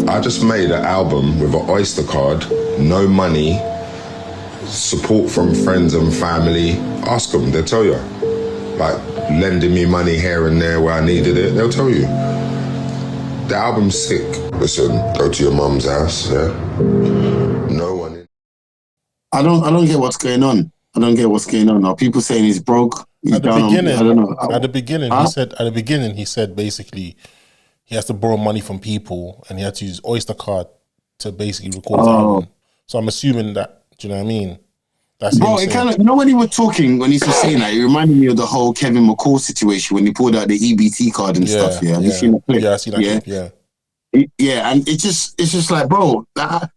I just made an album with an Oyster card, no money, support from friends and family. Ask them, they'll tell you. Like, lending me money here and there where I needed it, they'll tell you. The album's sick. Listen, go to your mum's house, yeah? No one in. I don't get what's going on. Are people saying he's broke? At the beginning, I don't know. At the beginning, he said basically he has to borrow money from people and he had to use Oyster card to basically record the album. So I'm assuming that, do you know what I mean? That's bro, it kind of, you know, when he was saying that, it reminded me of the whole Kevin McCall situation when he pulled out the EBT card and stuff. Yeah, have you seen that clip? Yeah, I seen that clip. Yeah, and it's just like, bro, part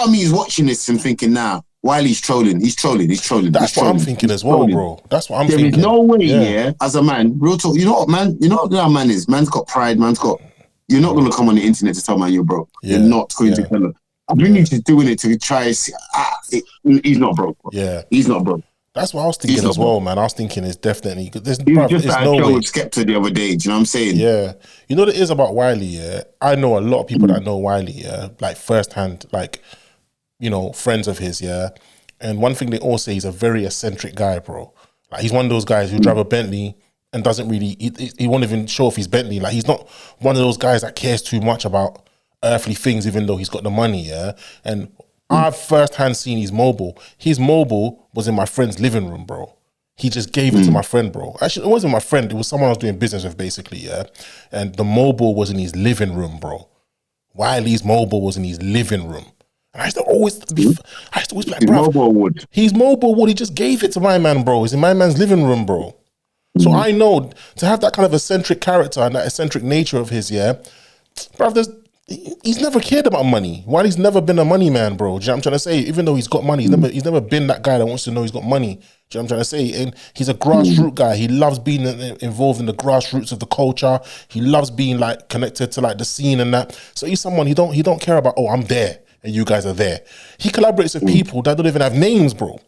of me is watching this and thinking, nah, Wiley's trolling. He's trolling. That's what I'm thinking as well, bro. That's what I'm thinking. There is no way, as a man, real talk. You know what, man? You know what that man is? Man's got pride. You're not going to come on the internet to tell man you're broke. You're not going to tell him. I think he's just doing it to try. He's not broke, bro. Yeah, he's not broke. That's what I was thinking as well, man. I was thinking it's definitely there's no way. With Skepta the other day. Do you know what I'm saying? Yeah, you know what it is about Wiley. Yeah, I know a lot of people that know Wiley. Yeah, like firsthand, like, you know, friends of his. Yeah, and one thing they all say, he's a very eccentric guy, bro. Like, he's one of those guys who drive a Bentley and doesn't really. He won't even show off his Bentley. Like, he's not one of those guys that cares too much about earthly things, even though he's got the money. Yeah, and I've firsthand seen his mobile. His mobile was in my friend's living room, bro. He just gave it to my friend, bro. Actually, it wasn't my friend. It was someone I was doing business with, basically, yeah? And the mobile was in his living room, bro. Wiley's mobile was in his living room. And I used to always be like, bro, his mobile wood, he just gave it to my man, bro. It's in my man's living room, bro. So I know, to have that kind of eccentric character and that eccentric nature of his, yeah, bro, he's never cared about money. Wiley's never been a money man, bro. Do you know what I'm trying to say? Even though he's got money, he's never been that guy that wants to know he's got money. Do you know what I'm trying to say? And he's a grassroots guy. He loves being involved in the grassroots of the culture. He loves being like connected to like the scene and that. So he's someone he don't care about, oh, I'm there and you guys are there. He collaborates with people that don't even have names, bro.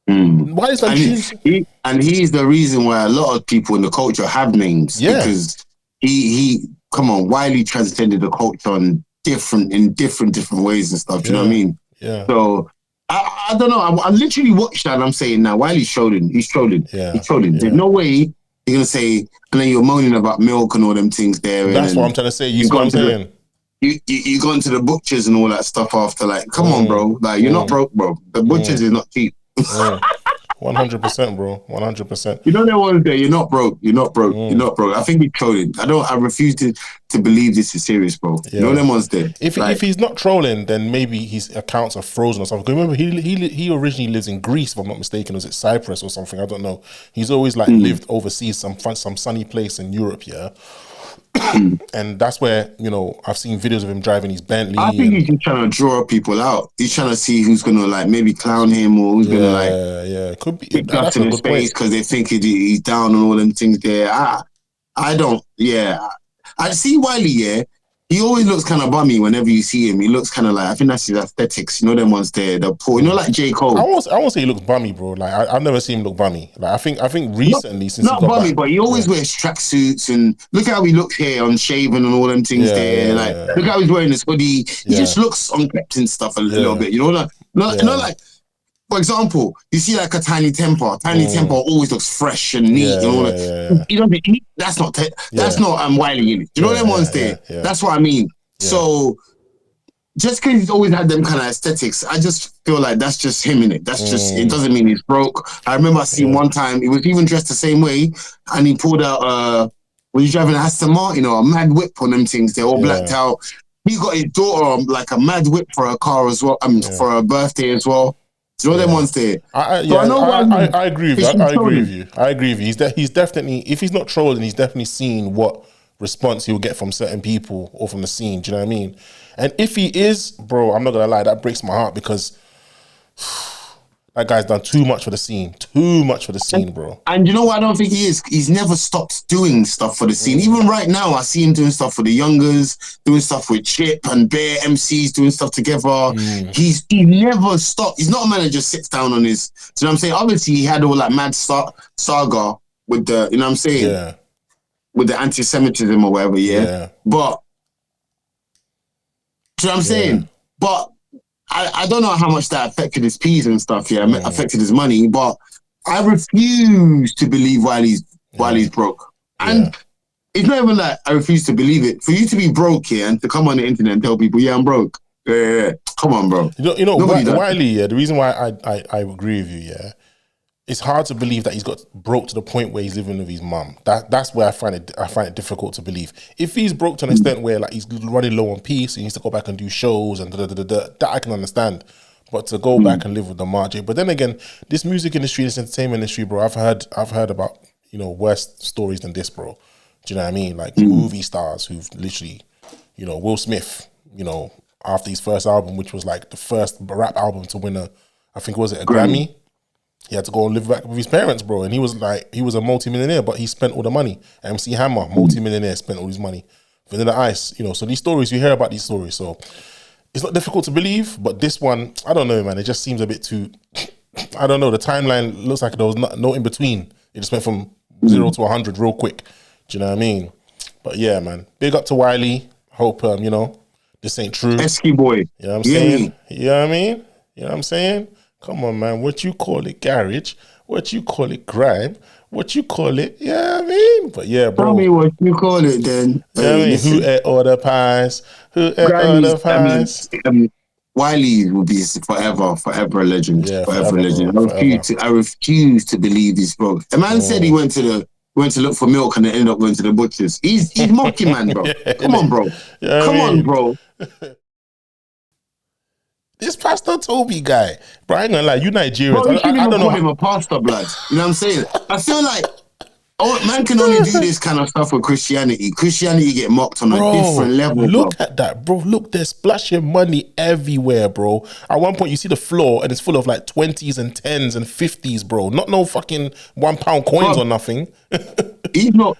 Why is that? And he's the reason why a lot of people in the culture have names. Yeah. Because he come on, Wiley transcended the culture in different ways and stuff. Do you know what I mean? Yeah. So I don't know. I literally watched that and I'm saying now, Wiley's trolling. He's trolling. Yeah. He's trolling. Yeah. There's no way you're gonna say, and then you're moaning about milk and all them things there. That's what I'm trying to say. You see what I'm saying? You go into the butchers and all that stuff after, like, come on, bro. Like, you're not broke, bro. The butchers is not cheap. 100%, bro. 100%. You know that one day, you're not broke. You're not broke. I think he's trolling. I refuse to believe this is serious, bro. Yeah. You know them ones there. If he's not trolling, then maybe his accounts are frozen or something. Remember, he originally lives in Greece, if I'm not mistaken. Was it Cyprus or something? I don't know. He's always like lived overseas, some sunny place in Europe, yeah. And that's where, you know, I've seen videos of him driving his Bentley. I think he's just trying to draw people out. He's trying to see who's gonna like maybe clown him or who's gonna like could be pick up to his face because they think he's down on all them things there. I don't. Yeah, I see Wiley. Yeah, he always looks kind of bummy whenever you see him. He looks kind of like, I think that's his aesthetics. You know them ones there, the poor. You know, like J. Cole. I won't say he looks bummy, bro. Like I've never seen him look bummy. Like I think recently since not he got bummy, back, but he always wears tracksuits and look how he looks here unshaven and all them things there. Look how he's wearing this hoodie. He just looks unkept and stuff a little bit. You know, like for example, you see like a Tiny Temper. Tiny Temper always looks fresh and neat and all that. You know, that's not Wiley in it. You know them ones there. That's what I mean. Yeah. So just because he's always had them kind of aesthetics, I just feel like that's just him in it. That's just, it doesn't mean he's broke. I remember I seen one time, he was even dressed the same way and he pulled out, when he's driving an Aston Martin or a mad whip on them things, they're all blacked out. He got his daughter like a mad whip for her car as well, for her birthday as well. Do you know them ones there? I agree with you. I agree with you. He's definitely, if he's not trolling, he's definitely seen what response he'll get from certain people or from the scene. Do you know what I mean? And if he is, bro, I'm not gonna lie, that breaks my heart because that guy's done too much for the scene. Too much for the scene, bro. And you know what I don't think he is? He's never stopped doing stuff for the scene. Even right now, I see him doing stuff for the youngers, doing stuff with Chip and Bear MCs, doing stuff together. He never stopped. He's not a man that just sits down on his. Do you know what I'm saying? Obviously, he had all that mad saga with the, you know what I'm saying? Yeah. With the anti-Semitism or whatever, yeah. But Do you know what I'm saying? But I don't know how much that affected his peas and stuff, affected his money, but I refuse to believe Wiley's broke. And it's not even like I refuse to believe it. For you to be broke here and to come on the internet and tell people, I'm broke. Come on, bro. You know Wiley, the reason why I agree with you, it's hard to believe that he's got broke to the point where he's living with his mum. That's where I find it difficult to believe. If he's broke to an extent where like he's running low on peace, he needs to go back and do shows and that I can understand. But to go back and live with the Marjay. But then again, this music industry, this entertainment industry, bro, I've heard about, worse stories than this, bro. Do you know what I mean? Like movie stars who've literally, Will Smith, after his first album, which was like the first rap album to win a Grammy. He had to go and live back with his parents, bro. And he was a multi-millionaire, but he spent all the money. MC Hammer, multi-millionaire, spent all his money. Vanilla Ice, so these stories, you hear about these stories. So it's not difficult to believe, but this one, I don't know, man. It just seems a bit too, I don't know. The timeline looks like there was no in between. It just went from 0 to 100 real quick. Do you know what I mean? But yeah, man. Big up to Wiley. Hope, this ain't true. Esky boy. You know what I'm saying? You know what I mean? You know what I'm saying? Come on, man. What you call it, garage? What you call it, grime? What you call it? Yeah, I mean? But yeah, bro. Tell me what you call it then. Who ate all the pies? Who ate all the pies? Wiley will be forever a legend. Yeah, forever a legend. Bro, I refuse to believe he's broke. A man said he went to look for milk and then ended up going to the butcher's. He's mocking, man, bro. Come on, bro. Come on, bro. This Pastor Tobi guy, bro, I ain't gonna lie, you Nigerians. Bro, you shouldn't even call know him a pastor, blood. You know what I'm saying? I feel like man can only do this kind of stuff with Christianity. Christianity get mocked on a different level. Look at that, bro. Look, they're splashing money everywhere, bro. At one point, you see the floor and it's full of like 20s and 10s and 50s, bro. Not no fucking £1 coins or nothing. He's not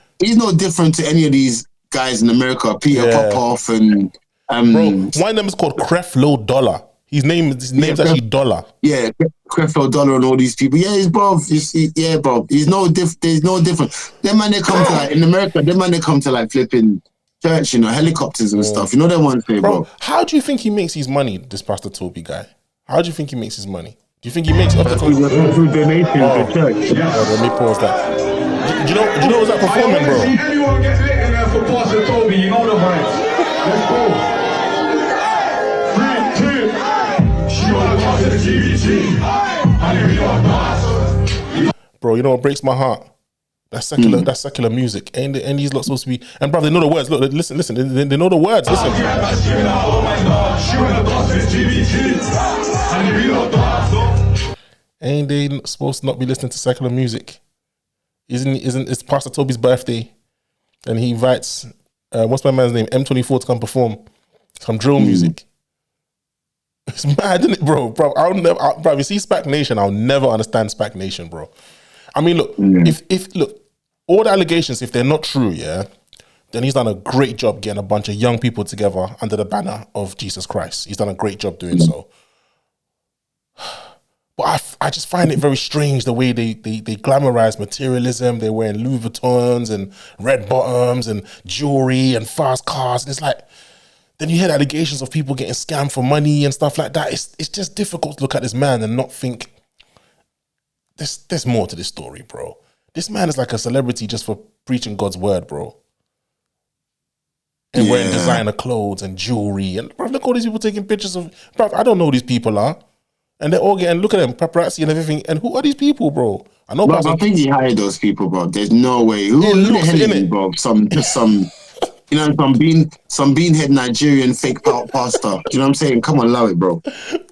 different to any of these guys in America. Peter Popoff and bro, one of them is called Creflo Dollar. His name's actually Dollar. Yeah, Creflo Dollar and all these people. Yeah, he's bro. Bro. There's no different. Them man they come to like in America. Them man they come to like flipping church, helicopters and stuff. You know that one thing, bro. How do you think he makes his money? This Pastor Tobi guy. How do you think he makes his money? Do you think he makes up the through donations to church? Let me pause that. Do you know what's that performing, bro? Anyone get lit in there for Pastor Tobi? You know the vibes. Let's go. Bro, you know what breaks my heart? That's secular. That's secular music. And these lot supposed to be. And bro, they know the words. Look, listen. They know the words. Listen. Ain't they supposed to not be listening to secular music? Isn't it's Pastor Tobi's birthday, and he invites what's my man's name, M24, to come perform some drill music. It's mad, isn't it, bro? Bro, bro, if you see SPAC Nation, I'll never understand SPAC Nation, bro. I mean, look, if all the allegations, if they're not true, then he's done a great job getting a bunch of young people together under the banner of Jesus Christ. He's done a great job doing so. But I just find it very strange the way they glamorize materialism. They're wearing Louis Vuittons and red bottoms and jewelry and fast cars. And it's like, then you hear allegations of people getting scammed for money and stuff like that. It's just difficult to look at this man and not think there's more to this story, bro. This man is like a celebrity just for preaching God's word, bro. And wearing designer clothes and jewelry. And bro, look all these people taking pictures of, bro, I don't know who these people are. And they're all getting, look at them, paparazzi and everything. And who are these people, bro? I know. Bro, I think he hired those people, bro. There's no way. Who the hell is he, bro? Some you know, some beanhead Nigerian fake pastor. Do you know what I'm saying? Come on, allow it, bro.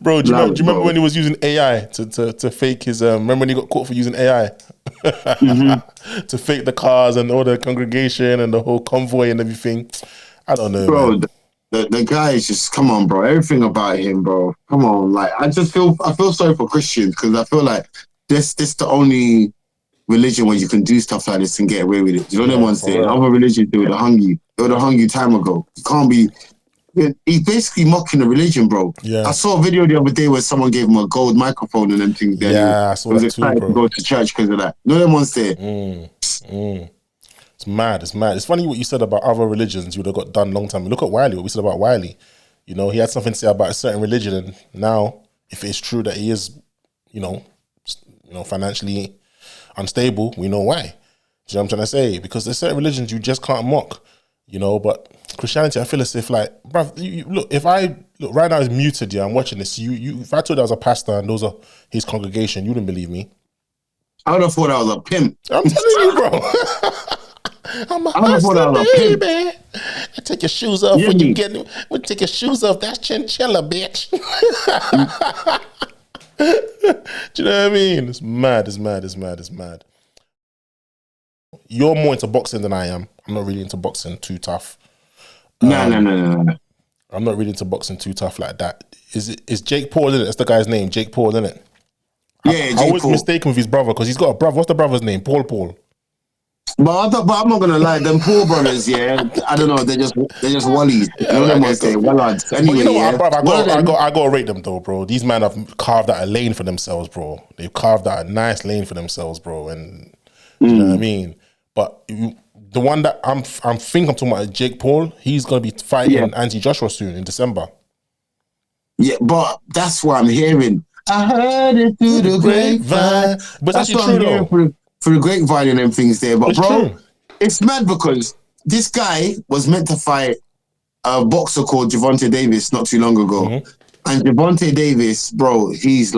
Bro, do you remember when he was using AI to fake his? Remember when he got caught for using AI to fake the cars and all the congregation and the whole convoy and everything? I don't know, bro. Man. The guy is just, come on, bro. Everything about him, bro. Come on, like I feel sorry for Christians because I feel like this the only religion where you can do stuff like this and get away with it. You know what I'm saying? Other religions they would have hung you. They would have hung you time ago. You can't be. He's basically mocking the religion, bro. Yeah. I saw a video the other day where someone gave him a gold microphone and them things. Yeah, I saw that too, bro. Was excited to go to church because of that. No one said. It's mad. It's mad. It's funny what you said about other religions. You would have got done long time. Look at Wiley. What we said about Wiley. You know, he had something to say about a certain religion, and now, if it's true that he is, financially unstable, we know why. Do you know what I'm trying to say? Because there's certain religions you just can't mock, but Christianity, I feel as if like, bruv, look, right now it's muted, yeah, I'm watching this. If I told I was a pastor and those are his congregation, you wouldn't believe me. I would have thought I was a pimp. I'm telling you, bro. I'm a hustler, baby. I take your shoes off when you get. When take your shoes off, that's chinchilla, bitch. Do you know what I mean? It's mad. You're more into boxing than I am. I'm not really into boxing too tough. No. I'm not really into boxing too tough like that. Is Jake Paul in it? That's the guy's name, Jake Paul, isn't it? Yeah, I was mistaken with his brother because he's got a brother. What's the brother's name? Paul. But I'm not gonna lie, them Paul brothers, yeah. I don't know, they're just Wallies. You know them ones there, Wallards. Anyway, but you know what, yeah. bro, I gotta rate them though, bro. These men have carved out a lane for themselves, bro. They've carved out a nice lane for themselves, bro. And you know what I mean. But the one that I'm talking about, Jake Paul. He's gonna be fighting Anthony Joshua soon in December. Yeah, but that's what I'm hearing. I heard it through the grapevine. But that's actually true though. For the grapevine and them things there. But it's bro, true. It's mad because this guy was meant to fight a boxer called Gervonta Davis not too long ago. Mm-hmm. And Gervonta Davis, bro, he's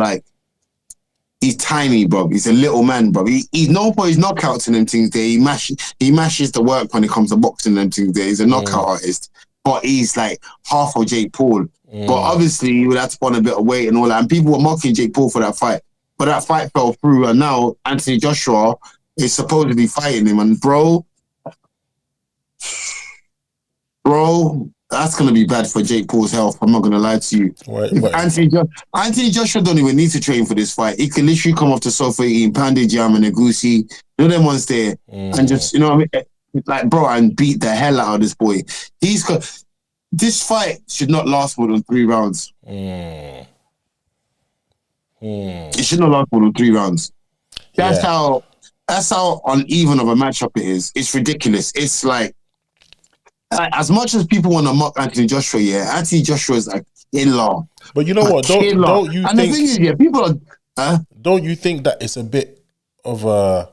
tiny, bro. He's a little man, bro. He's known for his knockouts and them things there. He mashes the work when it comes to boxing and them things there. He's a knockout artist. But he's like half of Jake Paul. But obviously, he would have to put on a bit of weight and all that. And people were mocking Jake Paul for that fight. But that fight fell through. And now Anthony Joshua is supposedly fighting him. And bro, that's going to be bad for Jake Paul's health. I'm not going to lie to you. Anthony Joshua don't even need to train for this fight. He can literally come off the sofa eating pounded jam and a goosey. You know them ones there. And just, you know what I mean? Like, bro, and beat the hell out of this boy. This fight should not last more than 3 rounds. It should not last more than 3 rounds. That's how uneven of a matchup it is. It's ridiculous. It's like as much as people want to mock Anthony Joshua, Anthony Joshua is like killer. But you know what? Don't you and think? The thing is, people are. Don't you think that it's a bit of a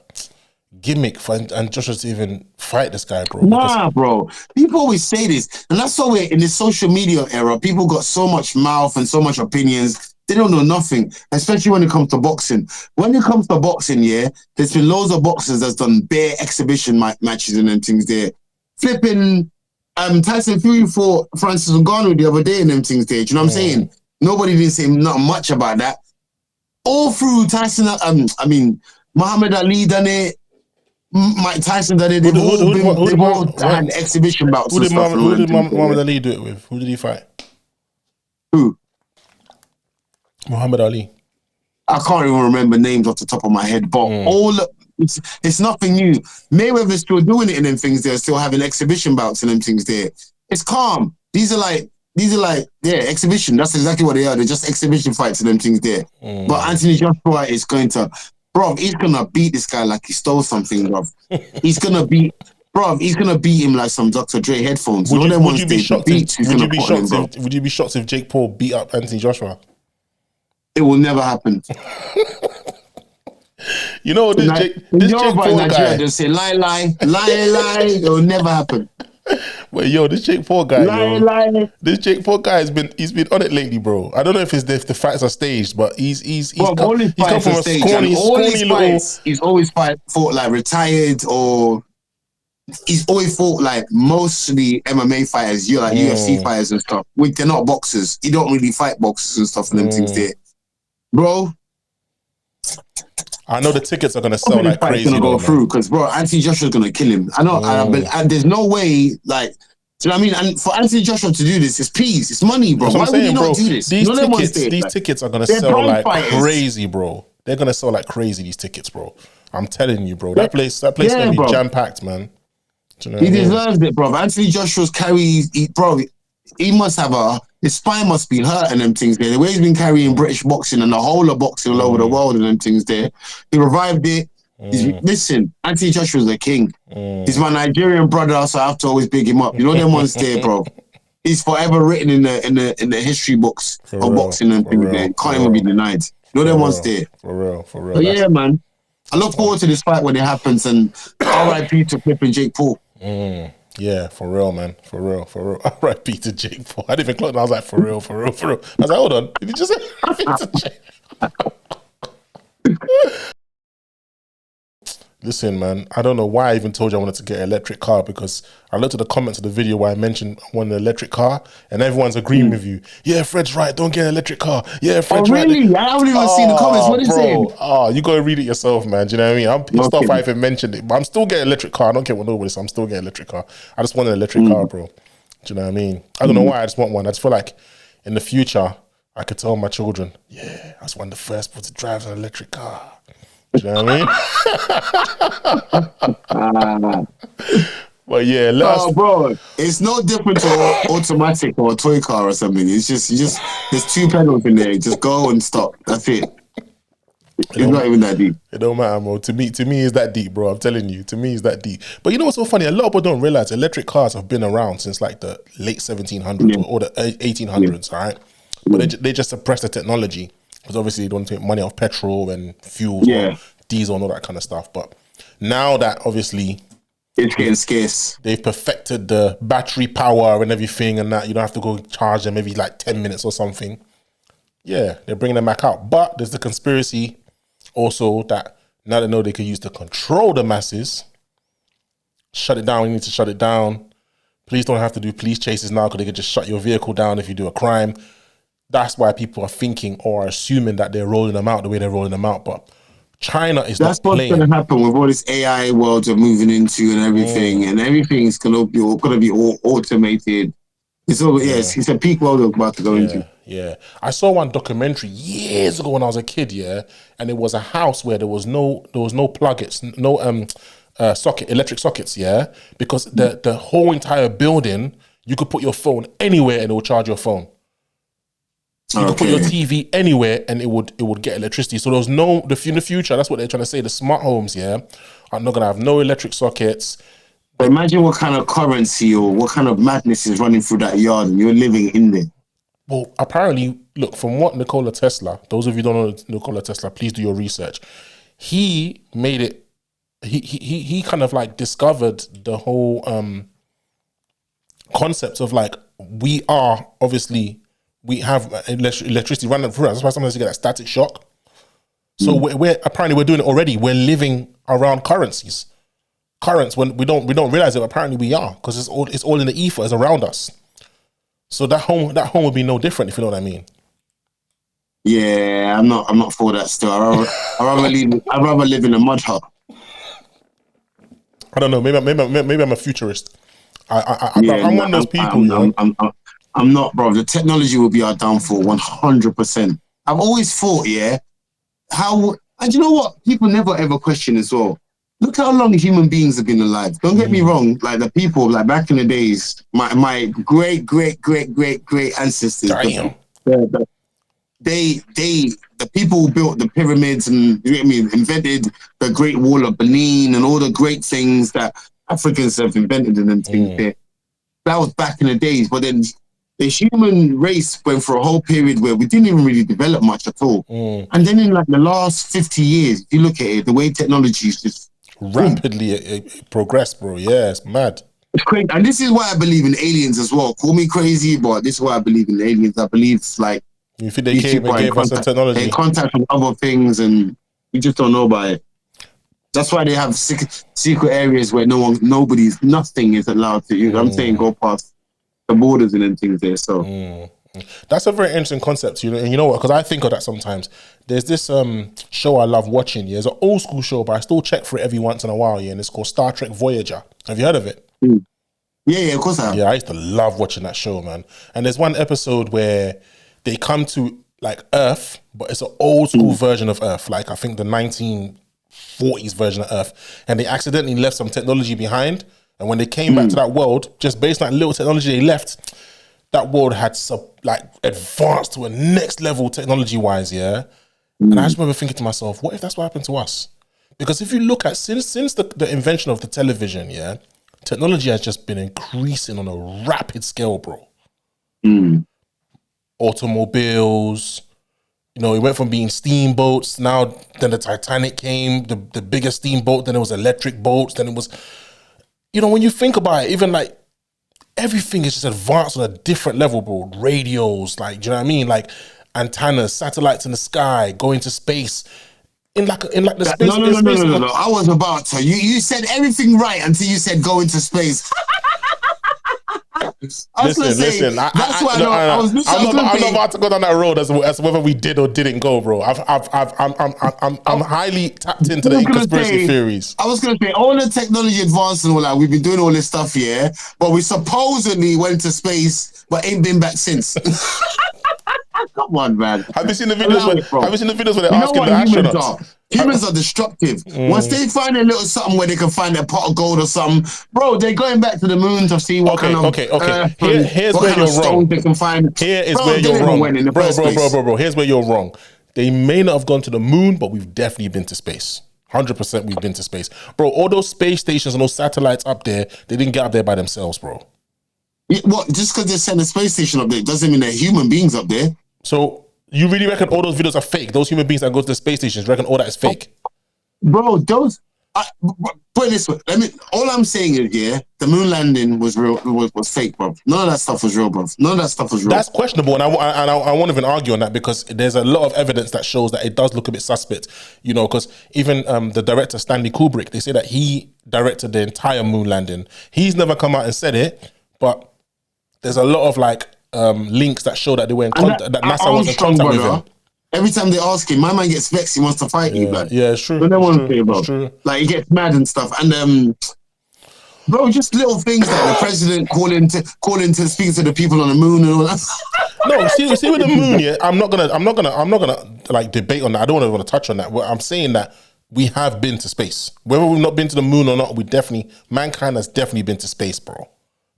gimmick for and Joshua to even fight this guy, bro? Nah, bro. People always say this, and that's why we're in this social media era. People got so much mouth and so much opinions. They don't know nothing, especially when it comes to boxing. When it comes to boxing, there's been loads of boxers that's done bare exhibition matches and them things there. Flipping Tyson Fury fought Francis Ngannou the other day and them things there. Do you know what I'm saying? Nobody didn't say not much about that. All through Tyson, Muhammad Ali done it. Mike Tyson done it. They've all had exhibition bouts. Who did Muhammad Ali do it with? Who did he fight? Who? Muhammad Ali. I can't even remember names off the top of my head, but it's nothing new. Mayweather's still doing it in them things there, still having exhibition bouts and them things there. It's calm. These are like exhibition. That's exactly what they are. They're just exhibition fights and them things there. But Anthony Joshua is going to, he's gonna beat this guy like he stole something, bro. He's gonna beat him like some Dr. Dre headphones. Would you be shocked if Jake Paul beat up Anthony Joshua? It will never happen. You know this Jake Paul guy. Just say lie. It will never happen. Well, this Jake Paul guy, this Jake Paul guy he's been on it lately, bro. I don't know if the fights are staged, but he's come from a scrawny little. He's always fought like retired, or he's always fought like mostly MMA fighters, like UFC fighters and stuff. They're not boxers. He don't really fight boxers and stuff and them things there. Bro, I know the tickets are gonna sell like crazy. Gonna go through because Anthony Joshua's gonna kill him. I know, and there's no way. Like, do you know what I mean? And for Anthony Joshua to do this, it's peas, it's money, bro. Why would he not do this? These tickets are gonna sell like crazy, bro. They're gonna sell like crazy. These tickets, bro. I'm telling you, bro. That place gonna be jam packed, man. Do you know he deserves it, bro. Anthony Joshua's he must have his spine must be hurt and them things there. The way he's been carrying British boxing and the whole of boxing all over the world and them things there. He revived it. Listen, Anthony Joshua's the king. He's my Nigerian brother, so I have to always big him up. You know them ones there, bro. is forever written in the history books of boxing and things. Can't even be denied. No, them ones there. For real. But yeah, man. I look forward to this fight when it happens, and R.I.P. to Flip and Jake Paul. Yeah, for real, man. For real. R.I.P. to Jake Paul. I didn't even clock. I was like, for real. I was like, hold on. Did you just say R.I.P. to Jake? Listen, man, I don't know why I even told you I wanted to get an electric car, because I looked at the comments of the video where I mentioned I want an electric car, and everyone's agreeing with you. Yeah, Fred's right. Don't get an electric car. Yeah, Fred's right. Really? I haven't even seen the comments. What is it saying? You got to read it yourself, man. Do you know what I mean? I'm pissed off I even mentioned it, but I'm still getting an electric car. I don't care what nobody says. I'm still getting an electric car. I just want an electric car, bro. Do you know what I mean? I don't know why I just want one. I just feel like in the future, I could tell my children, yeah, I was one of the first people to drive an electric car. Do you know what I mean? But yeah, bro, it's no different to automatic or a toy car or something. It's just there's two pedals in there. Just go and stop. That's it. It's not even that deep. It don't matter, bro. To me, it's that deep, bro. I'm telling you. To me, it's that deep. But you know what's so funny? A lot of people don't realize electric cars have been around since like the late 1700s or the 1800s, all right? But they just suppressed the technology, because obviously they don't take money off petrol and fuel, or diesel and all that kind of stuff. But now that obviously it's getting scarce, they've perfected the battery power and everything, and that you don't have to go charge them maybe like 10 minutes or something. Yeah, they're bringing them back out. But there's the conspiracy also that now they know they can use to control the masses. Shut it down. We need to shut it down. Police don't have to do police chases now, because they can just shut your vehicle down if you do a crime. That's why people are thinking or are assuming that they're rolling them out the way they're rolling them out. But China is not playing. That's what's going to happen with all this AI world we're moving into and everything. And everything's going to be all automated. It's a peak world we're about to go into. Yeah. I saw one documentary years ago when I was a kid, and it was a house where there was no plug-ins, no electric sockets, because the whole entire building, you could put your phone anywhere and it will charge your phone. You could put your TV anywhere and it would get electricity. So there was in the future, that's what they're trying to say, the smart homes, are not going to have no electric sockets. But imagine what kind of currency or what kind of madness is running through that yard and you're living in there. Well, apparently, look, from what Nikola Tesla, those of you who don't know Nikola Tesla, please do your research. He made it, he kind of like discovered the whole concept of like, we have electricity running through us. That's why sometimes you get that static shock. So we're doing it already. We're living around currents when we don't realize it. But apparently we are, because it's all in the ether, it's around us. So that home would be no different, if you know what I mean. Yeah, I'm not for that still. I'd rather live in a mud hut. I don't know. Maybe I'm a futurist. I'm one of those people. I'm not, bro. The technology will be our downfall, 100%. I've always thought, and you know what? People never ever question as well. Look how long human beings have been alive. Don't get me wrong. Like the people, like back in the days, my great ancestors, the people who built the pyramids and invented the Great Wall of Benin and all the great things that Africans have invented and things there. That was back in the days, but then the human race went for a whole period where we didn't even really develop much at all. And then in like the last 50 years, if you look at it, the way technology is just rapidly progressed, bro. Yeah, it's mad. It's crazy. And this is why I believe in aliens as well. Call me crazy, but this is why I believe in aliens. I believe it's like, you think they came and gave us the technology? They contact with other things and we just don't know about it. That's why they have secret areas where nothing is allowed to use. I'm saying go past the borders and things there. So that's a very interesting concept, and you know what? Because I think of that sometimes. There's this show I love watching. It's an old school show, but I still check for it every once in a while. And it's called Star Trek Voyager. Have you heard of it? Yeah, of course I have. Yeah, I used to love watching that show, man. And there's one episode where they come to like Earth, but it's an old school version of Earth, like I think the 1940s version of Earth, and they accidentally left some technology behind. And when they came back to that world, just based on that little technology they left, that world had advanced to a next level technology-wise, And I just remember thinking to myself, what if that's what happened to us? Because if you look at, since the invention of the television, technology has just been increasing on a rapid scale, bro. automobiles. You know, it went from being steamboats. Now, then the Titanic came, the biggest steamboat. Then it was electric boats. Then it was, you know, when you think about it, even like everything is just advanced on a different level, bro. Radios, like, do you know what I mean? Like antennas, satellites in the sky, going to space. In like the space. No. I was about to. You said everything right until you said go into space. Listen. That's why I'm not about to go down that road as whether we did or didn't go, bro. I'm highly tapped into the conspiracy theories. I was gonna say all the technology advanced and all that. We've been doing all this stuff, yeah, but we supposedly went to space, but ain't been back since. Come on, man. Have you seen the videos where they're asking the astronauts? Humans are destructive. Once they find a little something where they can find a pot of gold or something, bro, they're going back to the moon to see what kind of Here's where you're wrong. They can find. Here is where you're wrong, bro. Here's where you're wrong. They may not have gone to the moon, but we've definitely been to space. 100% we've been to space, bro. All those space stations and those satellites up there, they didn't get up there by themselves, bro. What? Just because they sent a space station up there doesn't mean they're human beings up there. So you really reckon all those videos are fake? Those human beings that go to the space stations, reckon all that is fake? Bro, put it this way. All I'm saying is, yeah, the moon landing was real, was fake, bro. None of that stuff was real, bro. None of that stuff was real. That's questionable, and I won't even argue on that because there's a lot of evidence that shows that it does look a bit suspect, you know, because even the director, Stanley Kubrick, they say that he directed the entire moon landing. He's never come out and said it, but there's a lot of like links that show that they were in contact, that NASA was in contact with him. Every time they ask him, my man gets vexed. He wants to fight you, man. Yeah, it's true. But they want to say about, like, he gets mad and stuff. And bro, just little things like the president calling to speak to the people on the moon and all that. No, see with the moon, yeah. I'm not gonna like debate on that. I don't want to touch on that. I'm saying that we have been to space. Whether we've not been to the moon or not, mankind has definitely been to space, bro. Do you know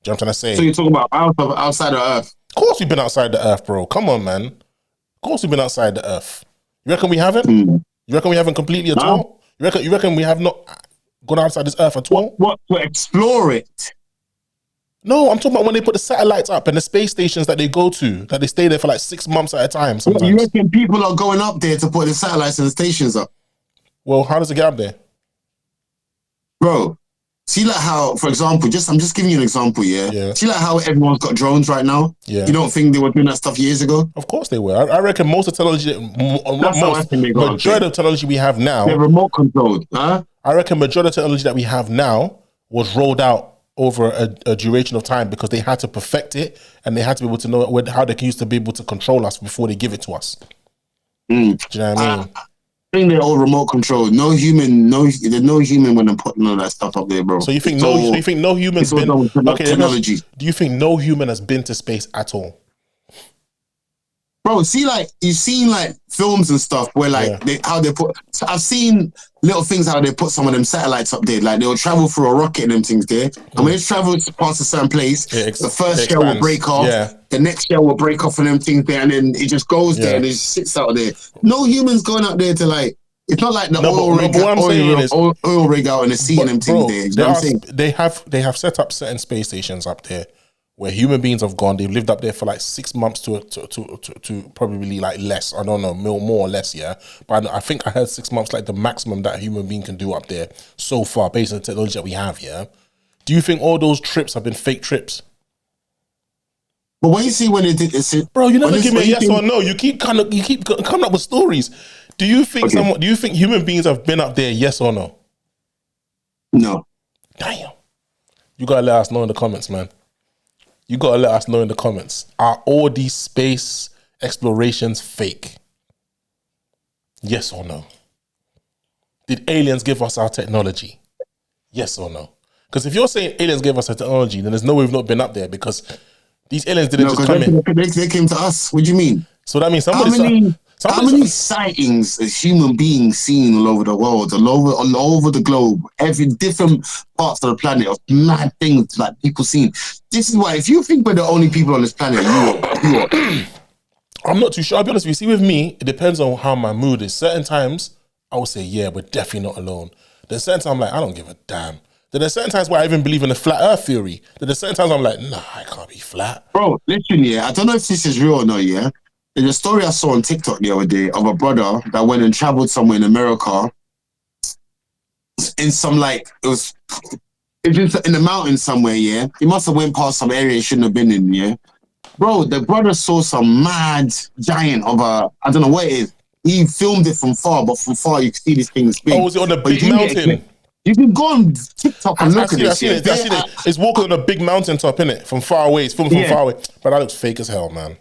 what I'm trying to say? So you're talking about outside of Earth? Of course we've been outside the Earth, bro. Come on, man. Of course we've been outside the Earth. You reckon we haven't? You reckon we haven't completely at all? You reckon we have not gone outside this Earth at all? What to explore it? No, I'm talking about when they put the satellites up and the space stations that they go to, that they stay there for like 6 months at a time sometimes. You reckon people are going up there to put the satellites and the stations up? Well, how does it get up there? Bro, see like how, for example, I'm just giving you an example, yeah? See like how everyone's got drones right now? Yeah. You don't think they were doing that stuff years ago? Of course they were. I reckon most of the technology, majority of technology we have now... They're remote controlled, huh? I reckon majority of technology that we have now was rolled out over a duration of time because they had to perfect it and they had to be able to know how they can use to be able to control us before they give it to us. Do you know what I mean? I think they're all remote controlled. There's no human when I'm putting all that stuff up there, bro. So you think no human's been technology? Do you think no human has been to space at all? Bro, see, like you've seen like films and stuff where like I've seen little things how they put some of them satellites up there. Like they'll travel through a rocket and them things there. And when it travels past a certain place, the first shell will break off. The next shell will break off and them things there, and then it just goes there and it just sits out there. No humans going out there to like. It's not like the oil rig out in the sea and them things there. You know what I'm saying? They have set up certain space stations up there where human beings have gone. They've lived up there for like 6 months to probably like less. I don't know, more or less, yeah. But I think I heard 6 months like the maximum that a human being can do up there so far based on the technology that we have, yeah. Do you think all those trips have been fake trips? But when you see when they did this, bro, you never give me a yes or no. You keep coming up with stories. Do you think do you think human beings have been up there, yes or no? No. Damn. You gotta let us know in the comments, man. You gotta let us know in the comments. Are all these space explorations fake? Yes or no? Did aliens give us our technology? Yes or no? Because if you're saying aliens gave us our technology, then there's no way we've not been up there because these aliens didn't just come in. They came to us. What do you mean? So that means how many sightings is human beings seen all over the world, all over the globe, every different parts of the planet of mad things like people seen? This is why if you think we're the only people on this planet, you are. I'm not too sure. I'll be honest with you. See, with me, it depends on how my mood is. Certain times, I will say, yeah, we're definitely not alone. There's certain times I'm like, I don't give a damn. Then there's certain times where I even believe in the flat Earth theory. Then there's certain times I'm like, nah, I can't be flat. Bro, listen, yeah, I don't know if this is real or not, yeah. There's a story I saw on TikTok the other day of a brother that went and traveled somewhere in America in some, like, it was in the mountains somewhere, yeah. He must have went past some area he shouldn't have been in, yeah. Bro, the brother saw some mad giant of a, I don't know what it is. He filmed it from far, but from far you can see this thing's big. Oh, was it on a big mountain? You can go on TikTok and look at it. I seen it. It's walking on a big mountain top, innit? From far away. It's filmed from far away. But that looks fake as hell, man.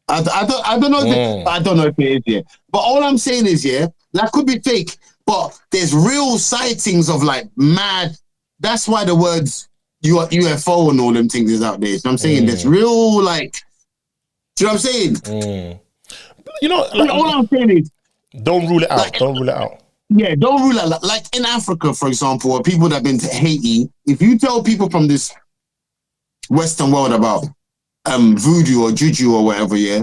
I don't know I don't know if it is, yeah. But all I'm saying is, yeah, that could be fake, but there's real sightings of like mad. That's why the words UFO and all them things is out there. So I'm saying there's real, like, do you know what I'm saying? You know, like, all I'm saying is, don't rule it out. Like, don't rule it out. Yeah, don't rule it out. Like in Africa, for example, or people that have been to Haiti, if you tell people from this Western world about voodoo or juju or whatever, yeah,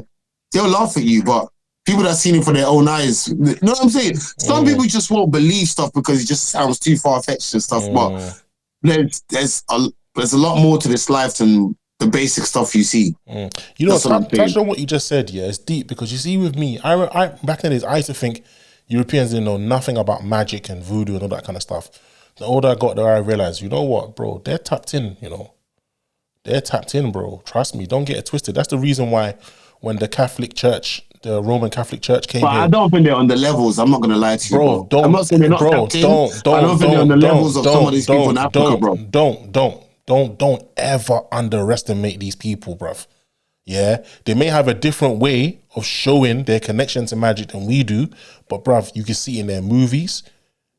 they'll laugh at you. But people that seen it for their own eyes, you know what I'm saying? Some people just won't believe stuff because it just sounds too far-fetched and stuff. But there's a lot more to this life than the basic stuff you see. You know, touch on what you just said, yeah, it's deep because you see with me, I back in the days, I used to think Europeans didn't know nothing about magic and voodoo and all that kind of stuff. The older I got there, I realized, you know what, bro, they're tapped in, you know. They're tapped in, bro. Trust me, don't get it twisted. That's the reason why when the Catholic Church, the Roman Catholic Church came here. I don't think they're on the levels. I'm not going to lie to you, bro. I'm not saying they're not tapped in. I don't think they're on the levels of some of these people in Africa, bro. Don't ever underestimate these people, bruv. Yeah, they may have a different way of showing their connection to magic than we do, but bruv, you can see in their movies,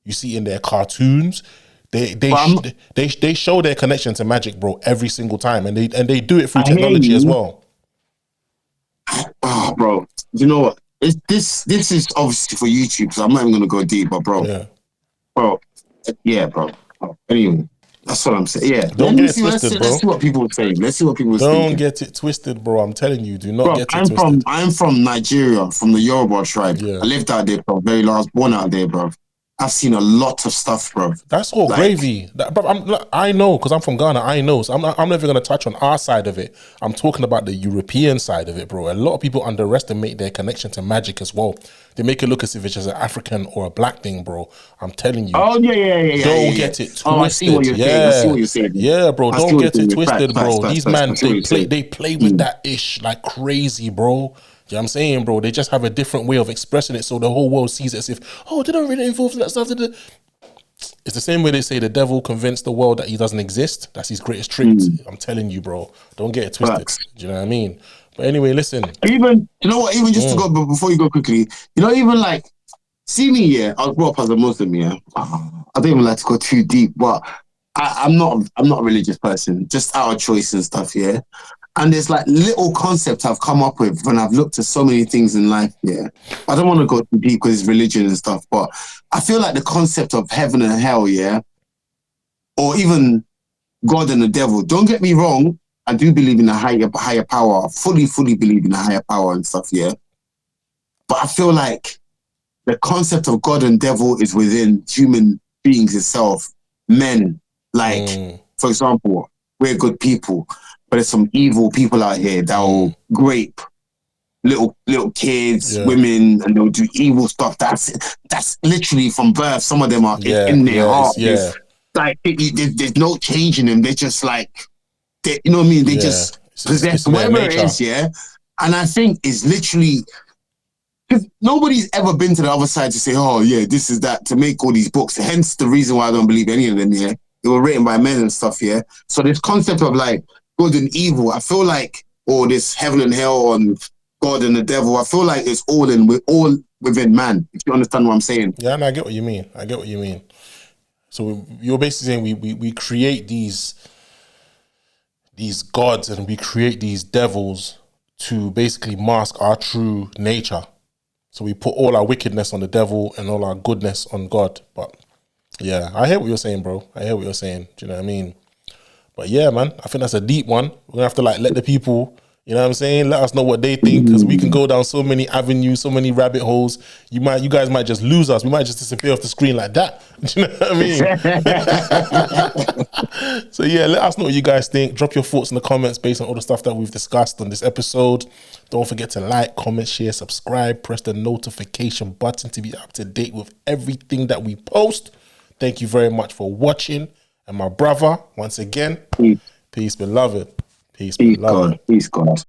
you see in their cartoons, they show their connection to magic, bro, every single time, and they do it through technology as well. Oh, bro, you know what? This is obviously for YouTube, so I'm not even gonna go deep, but bro, bro. Anyway. That's what I'm saying. Yeah. Don't get it twisted, bro. Let's see what people are saying. Don't get it twisted, bro. I'm telling you, do not get it twisted. I'm from Nigeria, from the Yoruba tribe. Yeah. I lived out there, bro. Very last, born out there, bro. I've seen a lot of stuff, bro. That's all gravy. Bro, I know, because I'm from Ghana. I know. So I'm never going to touch on our side of it. I'm talking about the European side of it, bro. A lot of people underestimate their connection to magic as well. They make it look as if it's just an African or a black thing, bro. I'm telling you. Oh, yeah. Don't get it twisted. Oh, I see what you're saying. I see what you're saying. Yeah, bro. Don't get it twisted, bro. These men, they play with that ish like crazy, bro. You know what I'm saying, bro? They just have a different way of expressing it so the whole world sees it as if, oh, they don't really involve in that stuff. It's the same way they say the devil convinced the world that he doesn't exist. That's his greatest trick. I'm telling you, bro. Don't get it twisted. Do you know what I mean? But anyway, listen. Even, you know what, even just to go, but before you go quickly, you know, even like, see me, yeah, I was brought up as a Muslim, yeah. I don't even like to go too deep, but I'm not a religious person, just out of choice and stuff, yeah. And there's like little concepts I've come up with when I've looked at so many things in life, yeah. I don't want to go too deep because it's religion and stuff, but I feel like the concept of heaven and hell, yeah, or even God and the devil, don't get me wrong, I do believe in a higher power, I fully believe in a higher power and stuff, yeah. But I feel like the concept of God and devil is within human beings itself, men. Like, for example, we're good people, but there's some evil people out here that will grape little kids, women, and they'll do evil stuff. That's literally from birth. Some of them are in their heart. Yeah. Like there's no change in them. They're just like, you know what I mean? They just possess whatever it is, yeah. And I think it's literally, because nobody's ever been to the other side to say, oh yeah, this is that, to make all these books. Hence the reason why I don't believe any of them, yeah. They were written by men and stuff, yeah. So this concept of like good and evil, I feel like, or this heaven and hell and God and the devil, I feel like it's all within man, if you understand what I'm saying. Yeah, and I get what you mean. So you're basically saying we create these gods and we create these devils to basically mask our true nature. So we put all our wickedness on the devil and all our goodness on God. But yeah, I hear what you're saying, bro. I hear what you're saying. Do you know what I mean? But yeah, man, I think that's a deep one. We're gonna have to like let the people, You know what I'm saying? Let us know what they think, because we can go down so many avenues, so many rabbit holes. You guys might just lose us. We might just disappear off the screen like that. Do you know what I mean? So yeah, let us know what you guys think. Drop your thoughts in the comments based on all the stuff that we've discussed on this episode. Don't forget to like, comment, share, subscribe, press the notification button to be up to date with everything that we post. Thank you very much for watching. And my brother, once again, peace beloved. Peace beloved. Peace God.